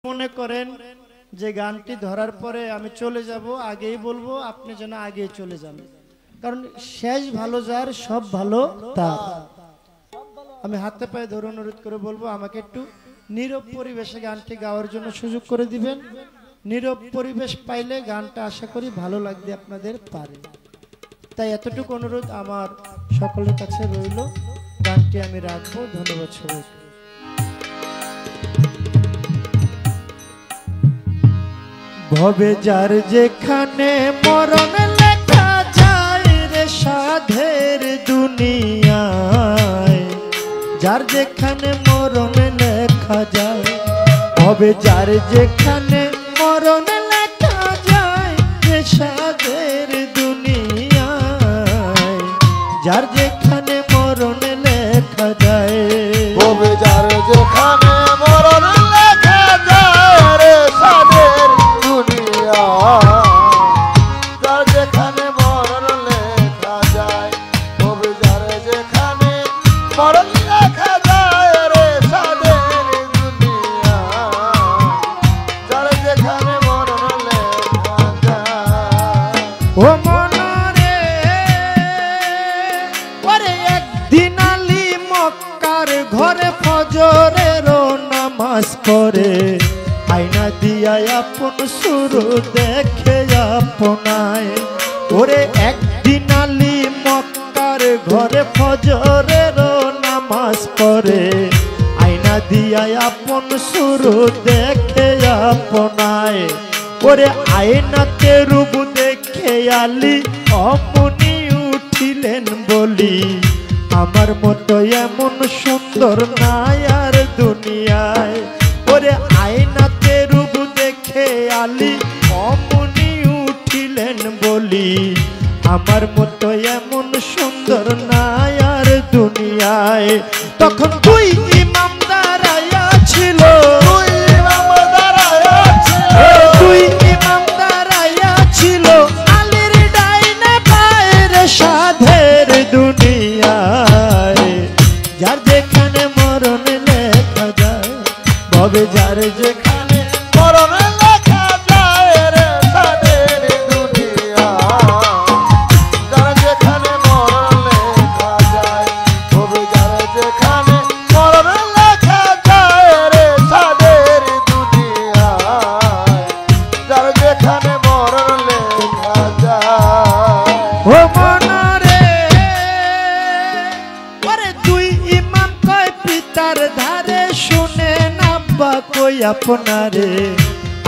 মনে করেন যে গানটি ধরার পরে আমি চলে যাব, আগেই বলবো, আপনি যেন আগে চলে যান, কারণ শেষ ভালো যার সব ভালো তার। আমি হাতে পায়ে ধরে অনুরোধ করে বলবো আমাকে একটু নীরব পরিবেশে গানটি গাওয়ার জন্য সুযোগ করে দিবেন। নীরব পরিবেশ পাইলে গানটা আশা করি ভালো লাগবে আপনাদের পারে, তাই এতটুকু অনুরোধ আমার সকলের কাছে রইল। গানটি আমি রাখবো। ধন্যবাদ সবাইকে। ভবে যার যেখানে মরণ লেখা যায় রে সাধের দুনিয়ায়, যার যেখানে মরণ লেখা যায়, ভবে যার যেখানে মরণ লেখা যায় রে সাধের দুনিয়ায়, যার যেখানে মরণ লেখা যায়, ভবে যার যেখানে মরণ লেখা যায় রে সাধের দুনিয়া, যার যেখানে মরণ লেখা যায়, ভবে যার যেখানে মরণ লেখা যায় রে সাধের দুনিয়া, যার যেখানে মরণ লেখা যায়। ও মনরে ওরে একদিন আলী মক্কার ঘরে ফজরের নামাজ পড়ে, আয়না দিয়া আপন শুরু দেখে আপনায়। ওরে একদিন আলী মক্কার ঘরে ফজরের নামাজ পড়ে, আয়না দিয়া আপন শুরু দেখে আপনায়। ওরে আয়নাতে রূপ দেখে আলী অমনি উঠিলেন বলি, আমার মতো এমন সুন্দর নাই আর দুনিয়ায়। ওরে আয়নাতে রূপ দেখে আলী অমনি উঠিলেন বলি, আমার মতো এমন সুন্দর নাই আর দুনিয়ায়। তখন তুই ইমাম দাঁড়াইয়া ছিল, তুই ইমাম দাঁড়াইয়া ছিল, আলীর ডাইনে বাইরে সাধের দুনিয়ায়, যার যেখানে মরণ লেখা যায়, ভবে যার যেখানে মরণ লেখা যায় রে সাধের দুনিয়া, যার যেখানে মরণ লেখা যায়, ভবে যার যেখানে মরণ লেখা যায় রে সাধের দুনিয়া, যার যেখানে মরণ লেখা যায়। ও মনরে ওরে দুই ইমাম কয় পিতার ধারে, শুনে নাব্বা কই আপনারে,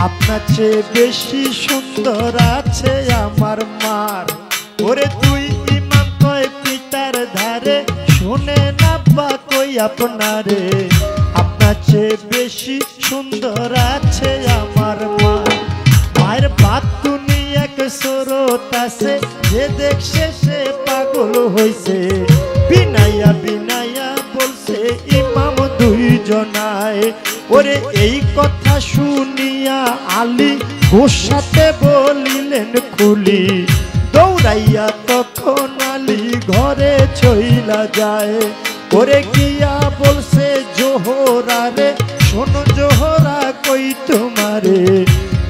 আপনার চেয়ে বেশি সুন্দর আছে আমার মার। ওরে দুই ইমাম কয় পিতার ধারে, শুনে নাব্বা কই আপনারে, আপনার চেয়ে বেশি সুন্দর আছে আমার মা। মায়ের বাতুনি এক সরত আছে, যে দেখছে সে পাগল হইছে, বিনাইয়া বিনাইয়া বলছে ইমাম দুইজনায়। ওরে এই কথা শুনিয়া আলী গোসাতে বলিলেন খুলি, দৌড়াইয়া তখন আলী ঘরে চইলা যায়। ওরে গিয়া বলছে জোহরা রে, শোনো জোহরা কই তোমারে,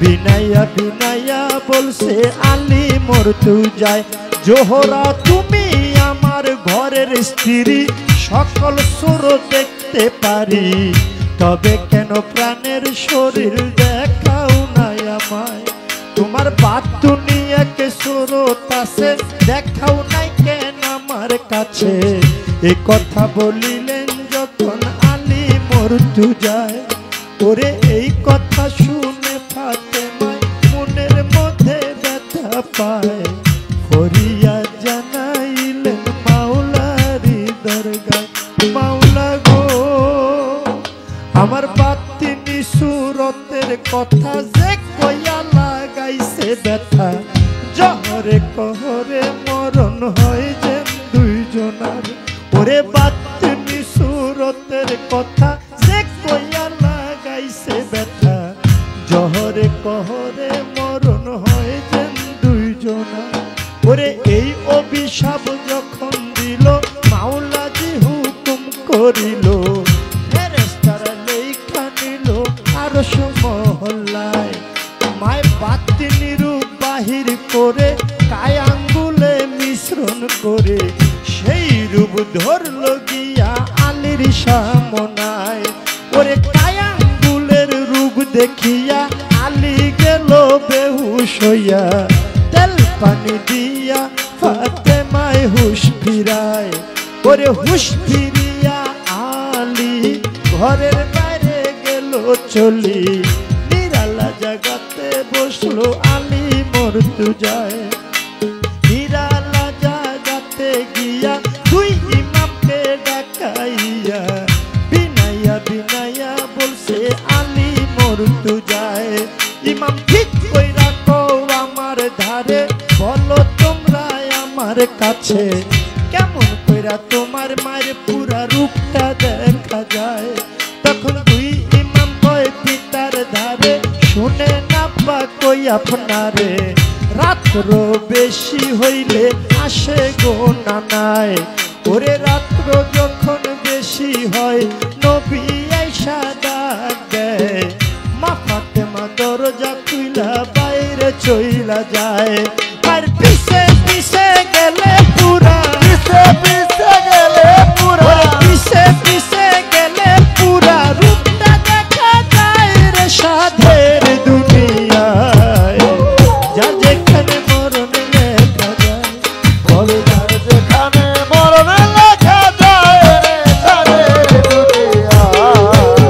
বিনাইয়া বিনাইয়া বলছে আলী মরতু যায়। জোহরা তুমি আমার ঘরের স্ত্রী, সকল সুর দেখতে পারি, তবে কেন প্রাণের শরীর দেখাও নাই আমায়। তোমার বাতুনি এক সুরত আছে, দেখাও নাই কেন আমার কাছে। এ কথা বলিলেন যখন আলী মরতু যায়। ওরে এই কথা শুনে ফাতেমায় মনের মধ্যে ব্যথা পায়, ফরিয়া জানাইলেন মাওলারি দরগায়, মাওলা গো আমার বাতিনি সুরতের কথা যে কইয়া লাগাইছে ব্যথা, জহরে কহরে মরণ হয় যে দুইজনার। ওরে বাতিনি সুরতের কথা যে কইয়া লাগাইছে ব্যথা, জহরে কহরে মরণ হয় যে দুইজনার। ওরে এই অভিশাপ যখন দিল, মাওলাজি হুকুম করিল, ফেরেশতারা লেখা নিল আরশ বাতিনি রূপ বাহির করে কায় আঙ্গুলে মিশ্রণ করে সেই রূপ ধরল গিয়া আলীর সামনায়। ওরে কায় আঙ্গুলের রূপ দেখিয়া আলী গেল বেহুশ হইয়া, তেল পানি দিয়া ফাতেমায় হুশ ফিরায়। ওরে হুশ ফিরিয়া আলী ঘরের বাইরে গেল চলি, নিরালা জাগাতে বসলো আলী মর্তুজায়। নিরালা জাগাতে গিয়া দুই ইমামকে ডাকাইয়া বিনাইয়া বিনাইয়া বলছে আলী মর্তুজায়। ইমাম ঠিক কইরা কও আমার ধারে, বলো তোমরা আমার কাছে, কেমন কইরা তোমার মায়ের পুরা রূপটা দেখা যায়। তখন দুই ইমাম কয় পিতার ধারে, শুনে না পা কই আপনারে, রাত্র বেশি হইলে আসে গো নানায়। ওরে রাত্র যখন বেশি হয় নবী আইসা ডাক দেয়, মা ফাতেমা দরজা খুইলা বাইরে চইলা যায়। আর পিছে পিছে গেলে পুরা, পিছে পিছে গেলে পুরা, পিছে পিছে গেলে পুরা রূপটা দেখা যায় রে সাধের দুনিয়ায়। যা যেখানে মরণ লেখা যায়, বলে যার যেখানে মরণ লেখা যায় রে সাধের দুনিয়ায়।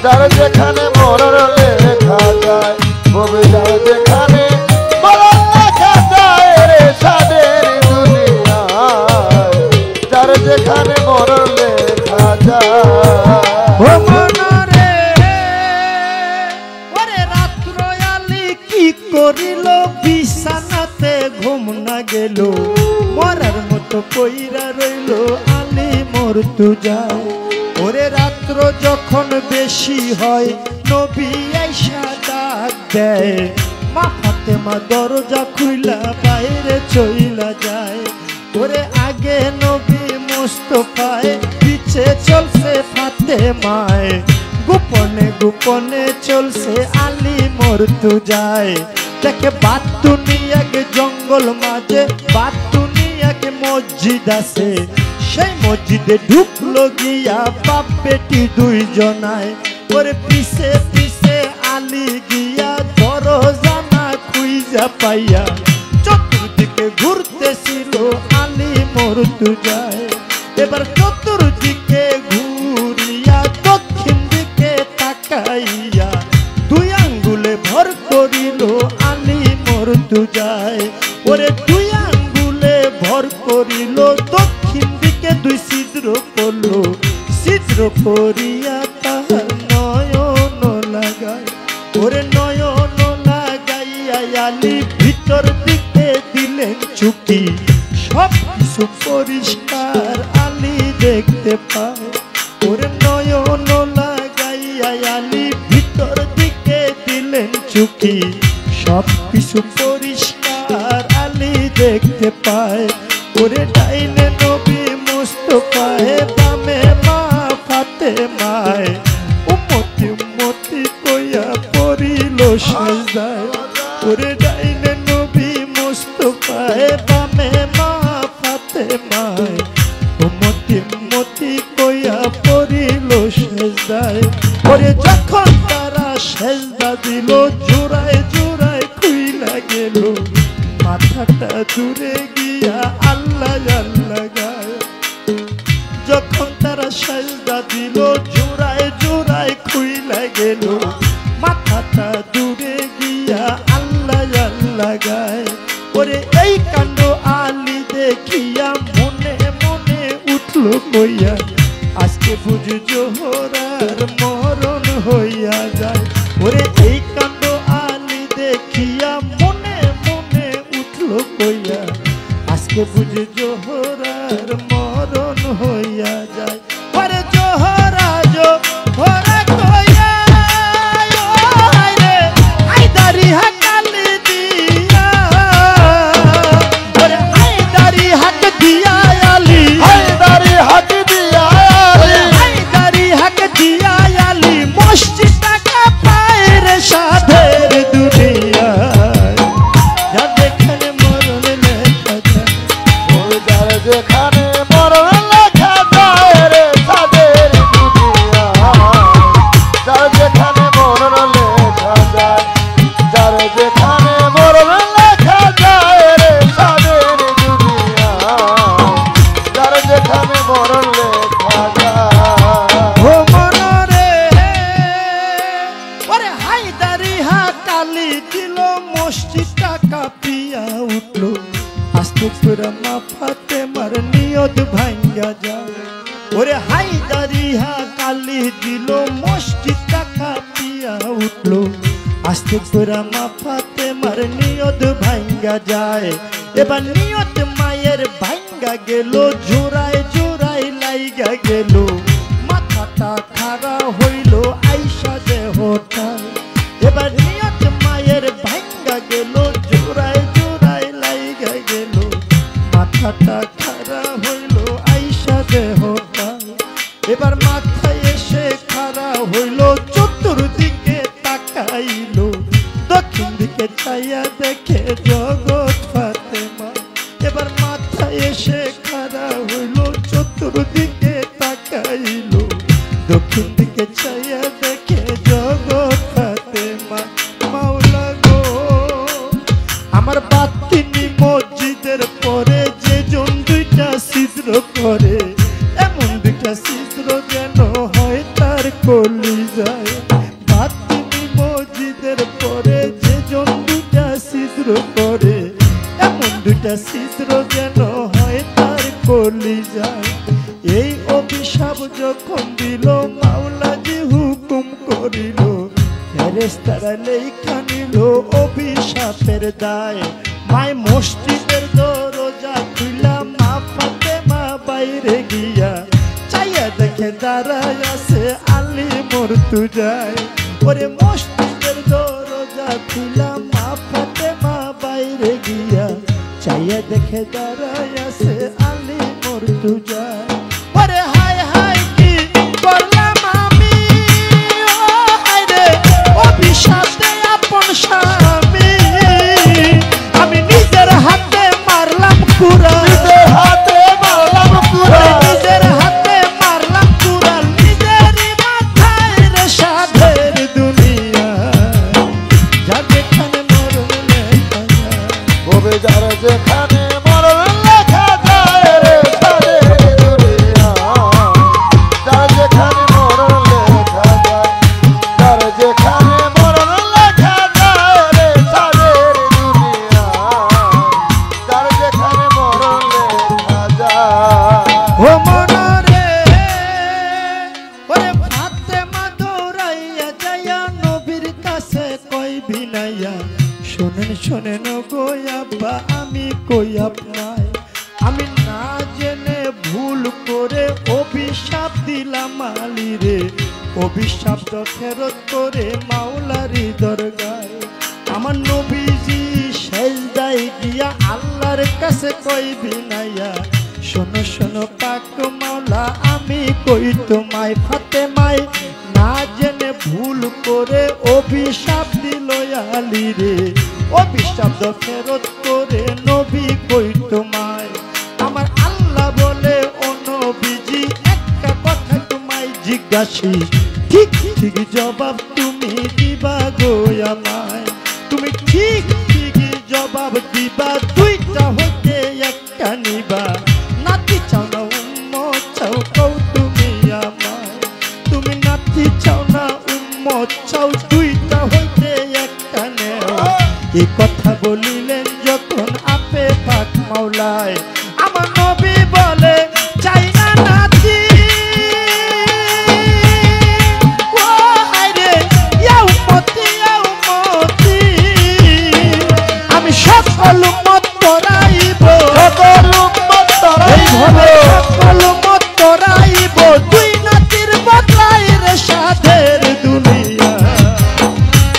যার যেখানে মরণ লেখা যায়, বলে যার যেখানে মরণ লেখা যায় রে সাধের দুনিয়ায়। যার যেখানে মরণ লেখা যায়। ও মনরে ওরে রাত্র আলী কি করিল, বিছানাতে ঘুম না গেল, মরার মতো কইরা রইল আলী মর্তুজায়। ওরে রাত্র যখন বেশি হয় নবী আইসা ডাক দেয়, মা ফাতেমা দরজা খুইলা বাইরে চইলা যায়। ওরে আগে নবী মুস্তাফায়, পিছে চলছে ফাতেমায়, গোপনে গোপনে চলছে আলী মর্তুজায়। দেখে বাতুনিয়াকে জঙ্গল মাঝে, বাতুনিয়াকে মসজিদ আছে, সেই মসজিদে ঢুকলো গিয়া বাপ বেটি দুইজনায়। ওরে পিছে পিছে আলী গিয়া দরজা না খুইজা পাইয়া, চতুর্দিকে ঘুরতেছিল আলী মর্তুজায়। এবার চতুর্দিকে ঘুরিয়া দক্ষিণ দিকে তাকাইয়া দুই আঙ্গুলে ভর করিল আলী মর্তুজায়। ওরে দুই আঙ্গুলে ভর করিল, দক্ষিণ দিকে দুই ছিদ্র করল, ছিদ্র করিয়া তাহার নয়ন লাগায়। ওরে নয়ন লাগাইয়া আলী ভিতর দিকে দিলেন চুকি, সব কিছু পরিষ্কার আলী দেখতে পায়। ওরে নয়ন লাগাইয়া আলী ভিতর দিকে দিলেন চুকি, সব কিছু পরিষ্কার আলী দেখতে পায়। ওরে ডাইনে নবী মুস্তাফায়, বামে মা ফাতেমায়, উম্মতি উম্মতি কইয়া পড়িল সাজদায়। ওরে ডাইনে নবী মুস্তাফায়, বামে মা ফাতেমায়, উম্মতি উম্মতি কইয়া পড়িল সাজদায়। ওরে যখন তারা সাজদা দিল, জোড়ায় জোড়ায় খুইলা গেল, মাথাটা দূরে গিয়া আল্লাহ আল্লাহ গায়। যখন তারা সাজদা দিল, জোড়ায় জোড়ায় খুইলা গেল, মাথাটা দূরে গিয়া আল্লাহ আল্লাহ গায়। ওরে এই কাণ্ড আলী দেখিয়া মনে মনে উঠলো কইয়া, আজকে বুঝ জোহরার মরণ হইয়া যায়। ওরে এই কাণ্ড আলী দেখিয়া মনে মনে উঠলো কইয়া, আজকে বুঝ জোহরার মরণ হইয়া যায়। ওরে জোহরা জোহরা কইয়া রে আইদারি হাকালি দিয়া, ওরে আইদারি হাক দিয়া আলী, হায়দারি হাত দিয়া আলী, আইদারি হাক দিয়া আলী মসজিদ টাকা পায় রে সাধের দুনিয়া। হায়দারি হা কালি দিল মসজিদটা কাঁপিয়া উঠলো আস্তে করে মা ফাতেমার নিয়ত ভাঙ্গা যায় ওরে হায়দারি হা কালি দিল মসজিদটা কাঁপিয়া উঠলো আস্তে করে মা ফাতেমার নিয়ত ভাঙ্গা যায় এবার নিয়ত মায়ের ভাঙ্গা গেল জোড়ায় জোড়ায় লাইগা গেল মাথাটা খাড়া হইল আইসা দেহটায় এবার নিয়ত মায়ের ভাঙ্গা গেল জোড়ায় জোড়ায় লাইগা গেল মাথাটা খাড়া হইল আইসা দেহটায় এবার মাথায় এসে খাড়া হইল চতুর্দিকে তাকাইল দক্ষিণ দিকে চাইয়া দেখে জগৎ ফাতেমা এবার মাথায় এসে খাড়া হইল চতুর্দিকে তাকাইল দক্ষিণ দিকে চাইয়া দেখে জগৎ ফাতেমা মাওলা গো আমার বাতিনি মসজিদের পরে যে জন দুইটা ছিদ্র করে এমন দুইটা ছিদ্র যেন হয় তার কলিজায় বাতিনি মসজিদের পরে যে জন দুইটা ছিদ্র করে এমন দুইটা ছিদ্র যেন হয় তার কলিজায় এই অভিশাপ যখন দিল মাওলাজি হুকুম করিল ফেরেশতারা লেখা নিল অভিশাপের দায় মায় মসজিদের দরজা খুইলা মা ফাতেমা বাইরে গিয়া চাইয়া দেখে দাঁড়ায় আছে আলী মুর্তজায় ওরে মসজিদের দরজা খুইলা মা ফাতেমা বাইরে গিয়া চাইয়া দেখে দাঁড়ায় আছে আলী মুর্তজায় ওরে হায় হায় কি করলাম আমি ও হায় রে অভিশাপে আপন স্বামী আমি নিজের হাতে মারলাম কুড়াল নিজের হাতে মারলাম কুড়াল নিজের হাতে মারলাম কুড়াল নিজেরই মাথায় রে সাধের দুনিয়া যা যেখানে মরণ লেখা যায় কবে যার যেখানে মরণ লেখা যায় রে তাদের দুনিয়া যার যেখানে মরণ লেখা যায় যার যেখানে মরণ লেখা যায় রে তাদের দুনিয়া যার যেখানে মরণ লেখা যায় ও মনরে ওরে ফাতেমা দৌড়াইয়া যাইয়া নবীর কাছে কই বিনাইয়া শোনেন শোনেন গো আব্বা আমি কই আপনায় আমি না জেনে ভুল করে অভিশাপ দিলাম আলী রে অভিশাপ তো ফেরত করে মাওলারি দরগায় আমার নবীজি সেজদায় গিয়া আল্লাহর কাছে কই বিনাইয়া শোনো শোনো পাক মাওলা আমি কই তোমায় ফাতেমায় না জেনে ভুল করে অভিশাপ দিল আলী রে অভিশাপ তো ফেরত করে নবী কই তোমায় আমার আল্লাহ বলে ও নবীজি একটা কথা তোমায় জিজ্ঞাসি ঠিক ঠিক জবাব তুমি দিবা গো আমায় তুমি ঠিক ঠিক জবাব দিবা দুইটা হইতে একটা নিবা নাতি চাও না উম্মত চাও কও তুমি আমায় তুমি নাতি চাও না উম্মত চাও দুইটা হইতে একটা নেও এই কথা বলিলেন যখন আপে পাক মাওলায় আমার নবী বলে চাই না নাতি ও হায় রে ইয়া উম্মতি আমি সকল উম্মত করাইব সকল উম্মত এই ভাবে তরাইব সকল উম্মত করাইব দুই নাতির বদলাই রে সাধের দুনিয়া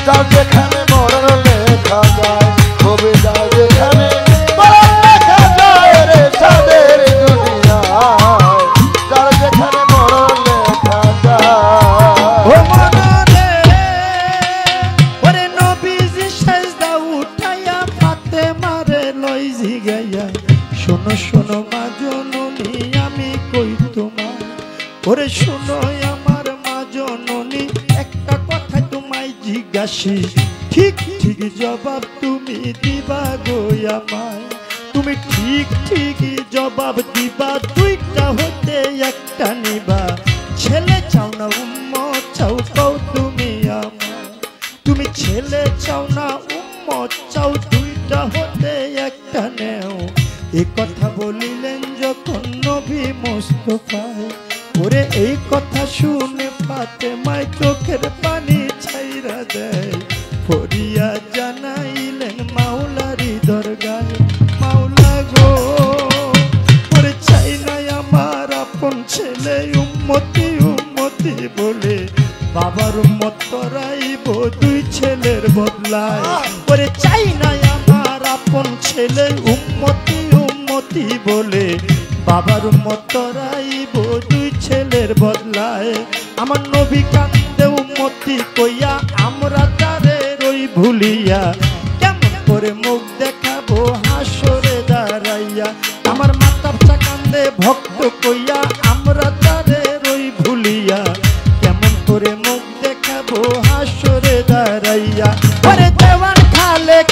যার যেখানে মরণ লেখা যায় কবে যার যেখানে মরণ লেখা যায় রে তাদের দুনিয়া যার যেখানে মরণ লেখা ও যায় মনরে ওরে নবীজি সেজদা উঠাইয়া ফাতেমারে লই জিগাইয়া শোনো শোনো মা জননী আমি কই তোমার ওরে শোনো আমার মা জননী একটা কথা তোমায় জিজ্ঞাসি ঠিক ঠিক জবাব তুমি দিবা গো আমায় তুমি ঠিক ঠিক জবাব দিবা দুইটা হতে একটা নিবা ছেলে চাও না উম্মত চাও কও তুমি আমায় তুমি ছেলে চাও না উম্মত চাও, দুইটা হতে একটা নেও। এ কথা বলিলেন যখন নবী মুস্তাফায়, ওরে এই কথা শুনে ফাতেমায় চোখের পানি ছাইরা দেয়। ফরিয়া জানাইলেন মাওলারি দরগায়, মাওলা গো ওরে চাই না আমার আপন ছেলে উম্মতি উম্মতি বলে, বাবার উম্মত করাইব দুই ছেলের বদলায়। ওরে চাই না আমার আপন ছেলে উম্মতি উম্মতি বলে, বাবার উম্মত করাইব দুই ছেলের বদলায়। আমার নবী কান্দে উম্মতি কইয়া, আমরা তারে রই ভুলিয়া, কেমন করে মুখ দেখাবো হাসরে দাঁড়াইয়া। আমার মাতা পিতা কান্দে ভক্ত কইয়া, আমরা তারে রই ভুলিয়া, কেমন করে মুখ দেখাবো হাসরে দাঁড়াইয়া। ওরে দেওয়ান খালেক